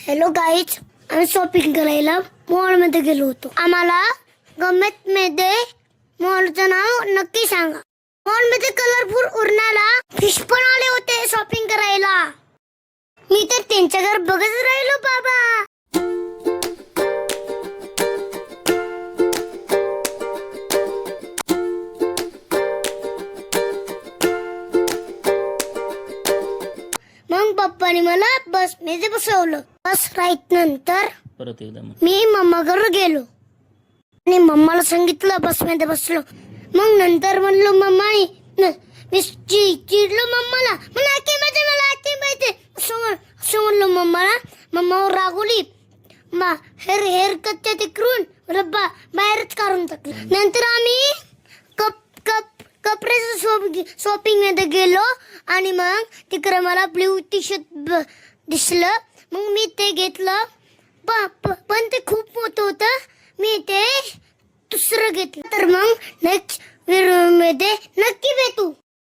Hello guys, आम्ही shopping करायला मॉलमध्ये गेलो होतो. आम्हाला गमेत मध्ये मॉलचं नाव नक्की सांगा. मॉलमध्ये कलरफुल उरणाला फिश पण आले होते शॉपिंग करायला. मी तर त्यांच्या घर बघत राहिलो बाबा. मग पप्पाने मला बस मध्ये बसवलं. बस राईट नंतर परत एकदा मग मी मम्माकडे गेलो आणि मम्माला सांगितलं बस मध्ये बसलो. मग नंतर म्हणलो मम्माने मी चिडलो मम्माला. मला माहिती असं म्हणलो मम्माला. मम्मावर रागवली. हेअर कटच्या तिकडून रब्बा बाहेरच काढून टाकलं. नंतर आम्ही कपड्याचं शॉपिंग मध्ये गेलो आणि मग तिकडे मला ब्ल्यू टी शर्ट दिसलं. मग मी ते घेतलं. पण ते खूप मोठं होतं. मी ते दुसरं घेतलं. तर मग नेक्स्ट व्हिडिओ मध्ये